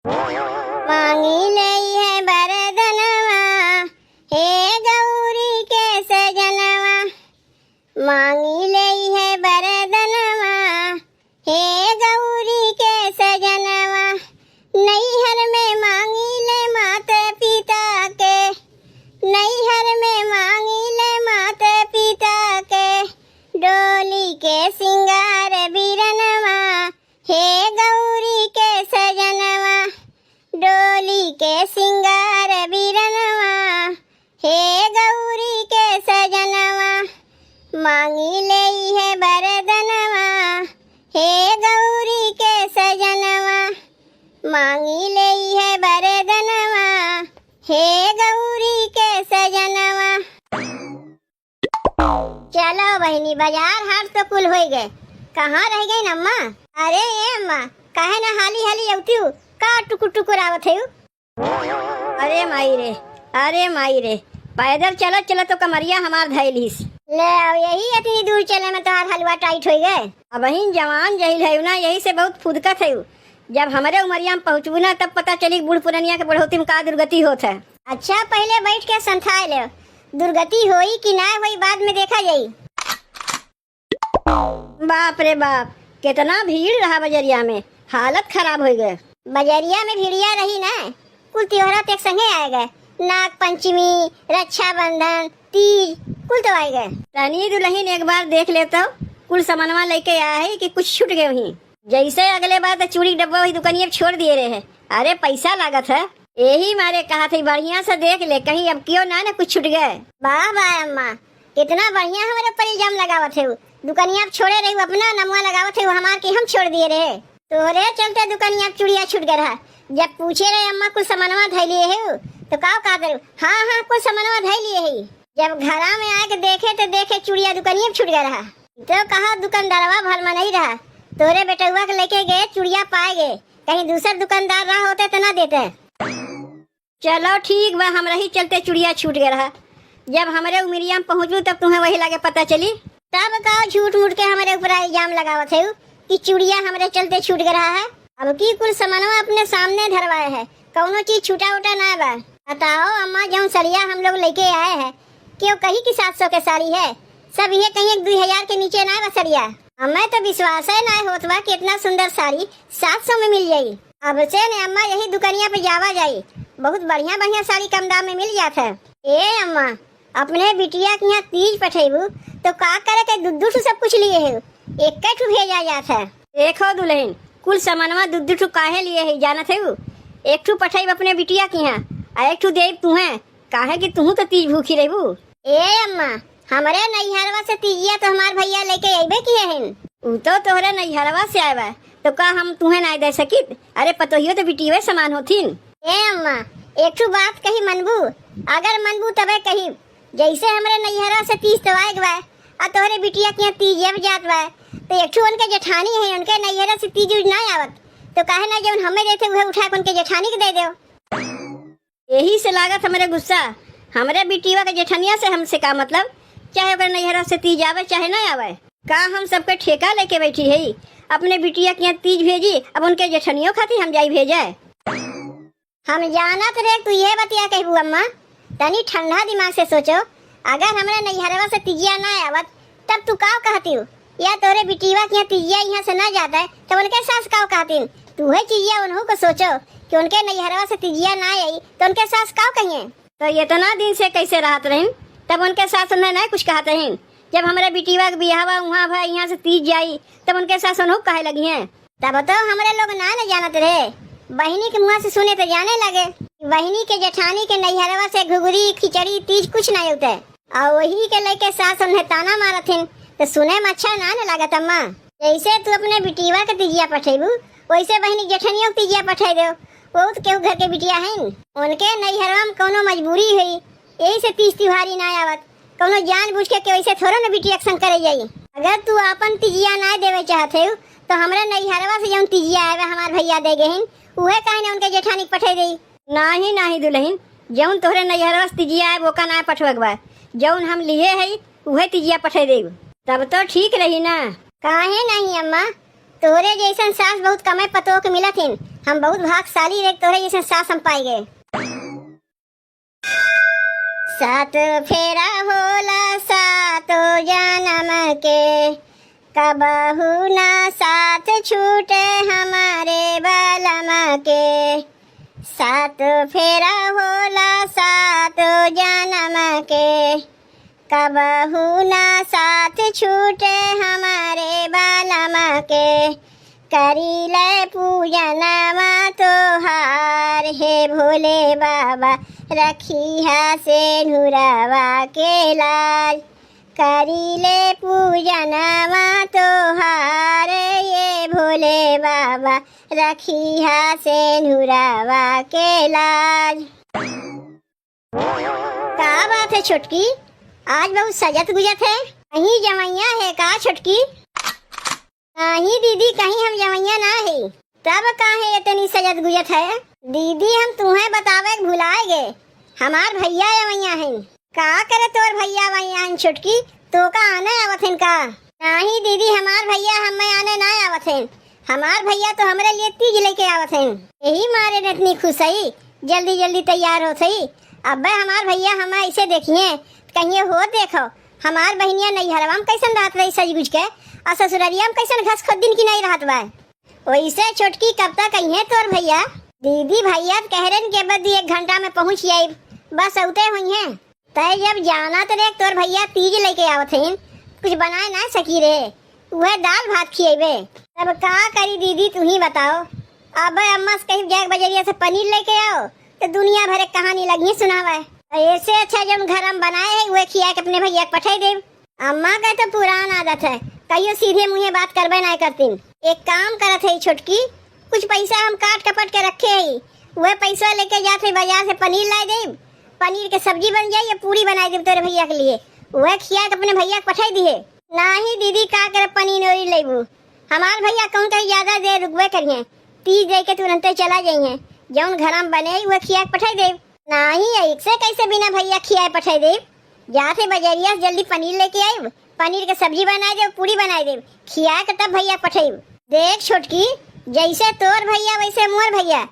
मांगी लई है बरदनवा, हे गौरी के सजनवा। मांगी लई है बरदनवा, हे गौरी के सजनवा। नैहर में मांगी ले माता पिता के, नैहर में मांगी ले माता पिता के। डोली के सिंगार बिरनवा, हे गौरी के सजनवा। डोली के सिंगार बिरनवा, हे गौरी के सजनवा। मांगी लई है बरदनवा, हे गौरी के सजनवा। मांगी लई है बरदनवा, हे गौरी के सजनवा। चलो बहनी, बाजार हाट तो कुल हो गए। कहाँ रह गई अम्मा? अरे ये अम्मा, काहे ना हाली हाली अवती हूँ, का टुकुर टुकुर आवत है। अरे माई रे, अरे माई रे, पैदल चलत चलत तो कमरिया हमार धैलिस। ले अब यही इतनी दूर चले में तोहार हलवा टाइट हो गए। अब वही जवान जहिल है ना, यही से बहुत फुदकत है। जब हमारे उमरिया में पहुँचबू ना तब पता चली बूढ़ पुरनिया के बढ़ोती में का दुर्गति होत है। अच्छा पहले बैठ के संथाए ले, दुर्गति होई कि ना होई बाद में देखा जाई। बाप रे बाप, कितना भीड़ रहा बजरिया में, हालत खराब हो गए। बजरिया में भीड़िया रही ना, कुल त्योहार एक संगे आए गए। नाग पंचमी, रक्षाबंधन, तीज कुल तो आए गए। तनी दुल्हन एक बार देख लेता, कुल सामानवा लेके आया है कि कुछ छूट गए वहीं। जैसे अगले बार तो चूड़ी डब्बा वही दुकानिया छोड़ दिए रहे। अरे पैसा लागत है, यही मारे कहा था बढ़िया से देख ले, कहीं अब क्यों ना कुछ छूट गए। वाह वाह अम्मा, कितना बढ़िया हमारे पर इल्जाम लगावत है। दुकानिया छोड़े रही, अपना नमुआ लगावत है, हमार के हम छोड़ दिए रहे। तोरे चलते दुकानिया चूड़िया छूट गए रहा। जब पूछे रहे अम्मा कुछ सामानवा धै लिए है तो का कहा, हाँ हाँ कुछ सामानवा धै लिए है। जब घरा में आके देखे तो देखे चूड़िया दुकानिया छूट गया रहा। तो कहा दुकानदारवा भर में नहीं रहा, तोरे बेटुआ के लेके गए, चूड़िया पाए गए। कहीं दूसरा दुकानदार रहा होते तो ना देते। चलो ठीक बा, हमरा ही चलते चूड़िया छूट गया रहा। जब हमारे उमरिया में पहुँचू तब तुम्हें वही लगे पता चली। तब का झूठ मूठ के हमारे ऊपर इल्जाम लगावत है कि चूड़िया हमारे चलते छूट गया है। अब की कुल सामानवा अपने सामने धरवाए है, कौनो चीज छूटा उटा ना बा। बताओ अम्मा, जो सड़िया हम लोग लेके आए हैं क्यों कहीं की 700 के साड़ी है, सब ये कहीं 2000 के नीचे ना बा सड़िया। हमें तो विश्वास है ना होत बा कि इतना सुंदर साड़ी 700 में मिल जाये। अब से ने अम्मा यही दुकानिया पे जावा जाये, बहुत बढ़िया बढ़िया साड़ी कम दाम में मिल जाता है। ए अम्मा, अपने बिटिया के यहाँ तीज पठेबू तो का करे के दुद्दू सब कुछ लिए है, एक भेजा जाता है। देखो दुल्हन, कुल सामानवा दुद्दू काहे लिए है जानत है। एक ठू पठेब अपने बिटिया के यहाँ, आ एक ठू देव तुम्हें, काहे कि तुहू तो तीज भूखी रहबू। ए अम्मा, हमारे नैहरवा से तीजिया तो हमार भैया लेके अबे किए हैं। उ तो तोहरे नैहरवा से आवा तो का हम तुम्हें ना दे सकित। अरे पतोहियो तो बिटिया समान होथिन। ए अम्मा, एक ठू बात कही मनबू, अगर मनबू तबे कही। जैसे हमारे नैहरवा से तीज तो आए गए और तोहरे बिटिया के यहाँ तीज अब जात बा, तो एक ठू उनके जेठानी है, उनके नैहरा से तीज ना आवत तो काहे ना जब हमें देते हुए उठा के उनके जेठानी के दे दो। यही से लागत हमारे गुस्सा। हमारे बिटिया के जेठनिया से हमसे का मतलब, चाहे अगर नैहरा से तीज आवे चाहे ना आवे। का हम सबके ठेका लेके बैठी है, अपने बिटिया के यहाँ तीज भेजी, अब उनके जेठनियों खातिर हम जाई भेजे। हम जानत रहे तू ये बतिया कहबू अम्मा, तनी ठंडा दिमाग से सोचो। अगर हमारे नैहरवा से तीजिया ना आवत तब तू का कहती हो, या तोरे बिटिया के यहाँ तीजिया यहाँ से ना जाता है तो उनके सास का कहती। तू है चीजिया उन्हों को सोचो कि उनके नैहरवा से तीजिया ना आई तो उनके सास का कहिए। तो इतना दिन से कैसे रहत रही, तब उनके सास उन्हें नहीं कुछ कहते हैं। जब हमारे बिटिया के बियाह वहाँ भाई यहाँ से तीज जाई तब उनके सास उन्हों कहे लगी है। तब तो हमारे लोग ना जानते रहे, बहिनी के मुँह से सुने तो जाने लगे। बहिनी के जेठानी के नैहरवा से घुघरी खिचड़ी तीज कुछ नहीं होता है, और वही के लेके सास उन्हें ताना मारत हैं तो सुने में अच्छा ना लगत अम्मा। जैसे तू अपने बिटिया के तीजिया पठेबू वैसे बहिनी जेठनियों के तीजिया पठे दो। बहुत केहू घर के बिटिया हैं, उनके नैहरवा में कोनो मजबूरी हुई यही से तीज त्योहारी ना आवत, कोनो जानबूझ के वैसे थोड़ा ना बिटिया एक्शन करे जाई। अगर तू अपन तीजिया ना देवे चाहते हो तो हमारे नैहरवा से जौन तीजिया आवे हमार भैया दे गए उहे काहे ना उनके जेठानी पठे दी। नाही नाही दुल्हन, जौन तोहरे नैहरवा से तीजिया आए वो का ना पठवक बा, जौन हम लिए है उहे तीजिया पठे देब, तब तो ठीक रही ना। काहे नहीं अम्मा, तोरे जैसन सास बहुत कमे पतो के मिलत हिन, हम बहुत भागशाली रे, तोरे जैसे सास हम पाई गए। सात फेरा होला सातो जन्म के, कबहू ना साथ छूटे हमारे बलम के। सात फेरा होला सातो जन्म के, कबहू ना साथ छूटे हमारे बलम के। करीले पूजनमा तोहार हे भोले बाबा, रखिया से नुरवा के लाज। करीले पूजनमा तोहार ये भोले बाबा, रखिया से नुरवा के लाज। का बात है छोटकी, आज बहुत सजत गुजत है। कहीं जवैया है का छोटकी? नहीं दीदी, कहीं हम जवैया ना है। तब काहे इतनी सजत गुजत है? दीदी हम तुम्हें बतावे भुलाए गए, हमार भैया जवैया है। का करे तोर भैया वैया हैं छोटकी, तो का आने आवत है का? नहीं दीदी, हमार भैया हमें आने ना आवत है। हमार भैया तो हमारे लिए तीज लेके आवत है। यही मारे ने इतनी खुश है, जल्दी जल्दी तैयार हो सही। अब हमार भैया हमें ऐसे देखिए, कहीं हो देखो हमार बहनिया नैहरवा में कैसन रहत रही सज गुज के, और ससुररिया में कैसन घस खुद दिन की नहीं रहत बा। वैसे छोटकी कब तक कहीं तोर भैया? दीदी भैया कह रहे के बाद 1 घंटा में पहुँच जाये, बस औते हुई है। तय जब जाना तो देख तोर भैया तीज लेके आवत है, कुछ बनाए ना सकी रे, वह दाल भात खिएबे। तब का करी दीदी तू ही बताओ। अब अम्मा से कहीं जाके बजरिया से पनीर लेके आओ तो दुनिया भर कहानी लगी सुनावे। ऐसे अच्छा जब घर हम बनाए है वह खिया के अपने भैया पठाई दे। अम्मा का तो पुरान आदत है, कहियो सीधे मुँहे बात करबे नहीं करती। एक काम करत है छोटकी, कुछ पैसा हम काट कपट के रखे है, वह पैसा लेके जाते बाजार से पनीर ला दे, पनीर के सब्जी बन जाए या पूरी बनाई दे तेरे भैया के लिए, वह खिया के अपने भैया को पठाई दिए। नहीं दीदी का करे पनीर ओरी लेबू, हमार भैया कहूँ कहीं ज्यादा देर रुकबे करिए, तीज दे के तुरंत चला जाइए। जौन घर में बने वह खिया के पठाई दे। नहीं एक से कैसे बिना भैया खियाए पठाई दे, जाते बजरिया जल्दी पनीर लेके आई, पनीर के सब्जी बनाए दे, पूरी बनाए दे, खिया के तब भैया पठाई। देख छोटकी, जैसे तोर भैया वैसे मोर भैया,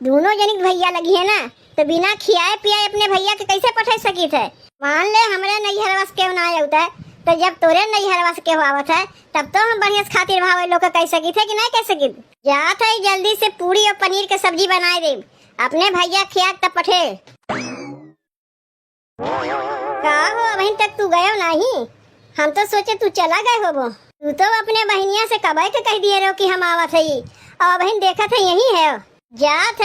दोनों जनिक भैया लगी है ना, तो बिना खियाए पियाए अपने भैया के कैसे पठाई सकी थे? मान ले हमारे नैहरवा से क्यों ना होता है, तो जब तोरे नैहरवा से क्यों आवत है, तब तो हम बढ़िया से खातिर भाव लोग कह सकी थे कि नहीं कह सकी। जात है जल्दी से पूरी और पनीर के सब्जी बनाए दे, अपने भैया खिया तब पठे। का हो अभी तक तू गयो नहीं? हम तो सोचे तू चला गए हो। तू तो अपने बहनिया से कब के कह दिए रहो कि हम आवत है, और बहन देखा था यही है। जात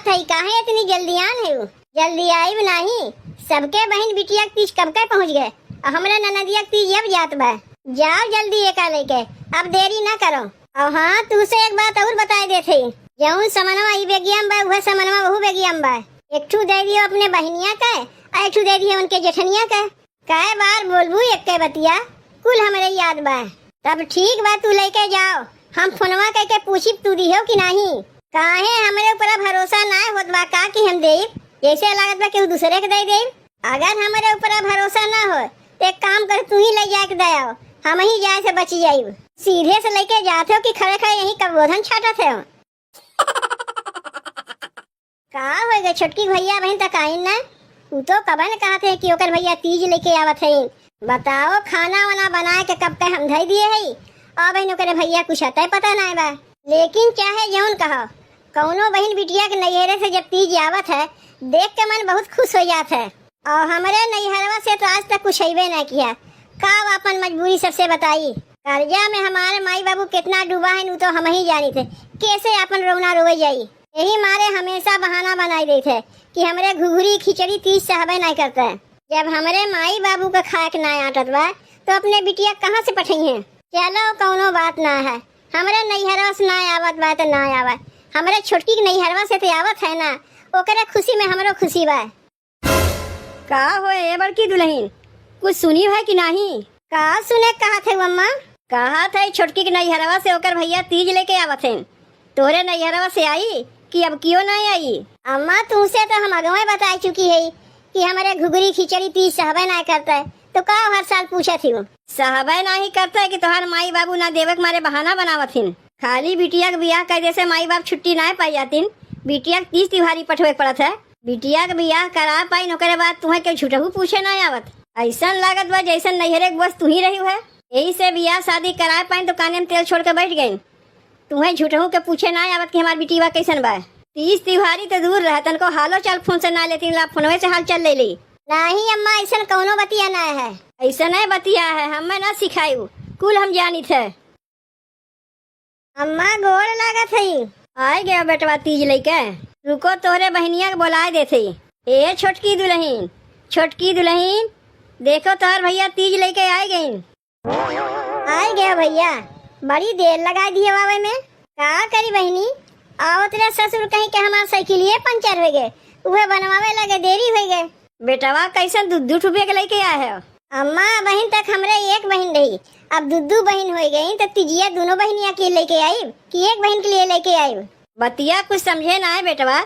है काहे इतनी जल्दी आन है? जल्दी आई नहीं, सबके बहन बिटिया तीज कब के पहुँच गए, और हमारा ननदिया तीज अब जात बा। जाओ जल्दी एका लेके, अब देरी ना करो। और हाँ तुझसे एक बात और बताए देते, जौन समनवा ई बेगियम बा वह समनवा वहू बेगियम बा। एक ठू दे दियो अपने बहनिया का, और एक ठू दे दियो उनके जेठनिया का। कै बार बोलबू एक के बतिया, कुल हमारे याद बा। तब ठीक बा तू लेके जाओ, हम फोनवा करके पूछी तू दियो कि नहीं। काहे हमारे ऊपर भरोसा ना होत बा का कि हम दे, जैसे लागत बा केहू दूसरे के दे दे। अगर हमारे ऊपर भरोसा ना हो तो एक काम कर तू ही ले जाके दे आओ, हम ही जाए से बची जाई। सीधे से लेके जाते हो कि खड़े खड़े यही कबोधन छाटा थे हो। का होएगा छोटकी भैया बहन तक आई ना, तू तो कबे न कहा थे कि ओकर भैया तीज लेके आवत है। बताओ खाना वाना बना के कब के हम धई दिए है, और बहन ओकर भैया कुछ अतः पता नहीं बा। लेकिन चाहे जौन कहो, कौनो बहन बिटिया के नैहरे से जब तीज आवत है देख के मन बहुत खुश हो जात है। और हमारे नैहरवा से तो आज तक कुछ अबे न किया, का अपन मजबूरी सबसे बताई। कर्जा में हमारे माई बाबू कितना डूबा है नु तो हम ही जानी थे, कैसे अपन रोना रोवे जाई। यही मारे हमेशा बहाना बनाई देते कि हमारे घुघरी खिचड़ी तीज सहबे नहीं करते हैं। जब हमारे माई बाबू का खाए के ना आटत बा तो अपने बिटिया कहाँ से पठाई है। चलो कौनो बात ना है, हमारे नैहरवा से ना आवत बा तो ना आवा, हमारे छोटकी के नैहरवा से तो आवत है ना, ओकरे खुशी में हमरो खुशी बा। का होए ए बड़की दुल्हन, कुछ सुनी है कि नहीं? का सुने कहा थे अम्मा? कहा था छोटकी के नैहरवा से ओकर भैया तीज लेके आवत है, तोरे नैहरवा से आई कि अब क्यों नहीं आई? अम्मा तुमसे तो हम अगवे बता चुकी है कि हमारे घुघरी खिचड़ी तीज सहबे नहीं करता है, तो का हर साल पूछा थी। सहबे नहीं करता है कि तोहार माई बाबू ना देवे के मारे बहाना बनावत हिन। खाली बिटिया के बियाह कर से माई बाप छुट्टी ना पाई जातीन। बिटिया के 30 तिहारी पठवे पड़त है। बिटिया के बियाह करा पाई नौकरे बाद तुम्हें के झूठहू पूछे ना आवत। ऐसा लागत बा जैसन नैहरे के बस तू ही रही है। यही से बियाह शादी करा पाई तो काने में तेल छोड़ के बैठ गई। तुम्हें झूठहू के पूछे ना आवत कि हमार बिटिया कैसन बा। 30 तिहारी तो दूर रह तन को हालो चाल फोन से ना लेती ला फोनवे से हाल चल ले ली। नहीं अम्मा ऐसा कौनो बतिया ना है। ऐसा नहीं बतिया है, हमें ना सिखाई कुल हम जानी थे। अम्मा गोड़ लागत है। आए गया बेटवा तीज लेके। रुको तोहरे बहनिया के बुलाए देते। ए छोटकी दुल्हन, छोटकी दुल्हन देखो तोहर भैया तीज लेके आए गई। आए गया भैया, बड़ी देर लगा दिए आवे में। का करी बहनी, आओ तेरे ससुर कहीं के हमार साइकिलिए पंचर हो गए, उहे बनवावे लगे देरी हो गए। बेटवा कैसे दूध रुपये के लेके आए है? अम्मा बहन तक हमरे एक बहन रही, अब दूधू बहन हो गई तो तिजिया दोनों बहनिया के लेके आई कि एक बहन के लिए लेके आई? बतिया कुछ समझे ना है बेटवा,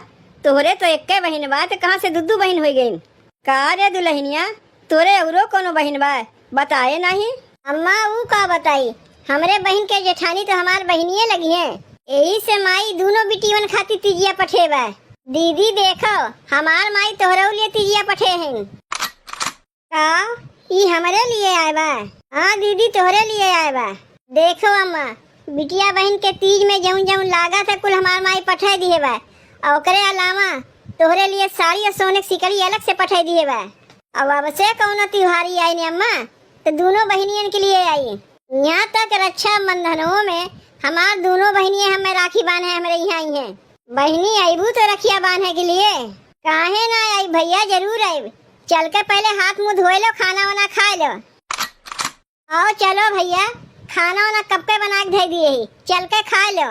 तोहरे तो एक बहन बा तो कहाँ से दूधू बहन हो गई? का रे दुल्हनिया तोरे औरो कोनो बहन बा बताए नहीं? अम्मा वो का बताई, हमरे बहन के जेठानी तो हमार बहनिये लगी है। यही से माई दोनों बिटियन खाती तिजिया पठे बा। दीदी देखो हमार माई तोहरे लिए तिजिया पठे हैं। का ये हमारे लिए आए बा? हाँ दीदी तोहरे लिए आए बा। देखो अम्मा बिटिया बहन के तीज में जऊन जऊन लागा था कुल हमार माई पठा दिए बा। और ओकरे अलावा तोहरे लिए साड़ी और सोने की सिकड़ी अलग से पठा दिए बा। अब से कौनो त्योहारी आई ने अम्मा तो दोनों बहनियन के लिए आई। यहाँ तक रक्षा बंधनों में हमार दोनों बहनियां हमें राखी बांधे हमारे यहाँ आई हैं। बहनी आईबू तो रखिया बांधे के लिए, काहे ना आई भैया जरूर आई। चल के पहले हाथ मुंह धोए लो, खाना वाना खा लो। आओ चलो भैया, खाना वाना कब के बना के दे दिए ही, चल के खा लो।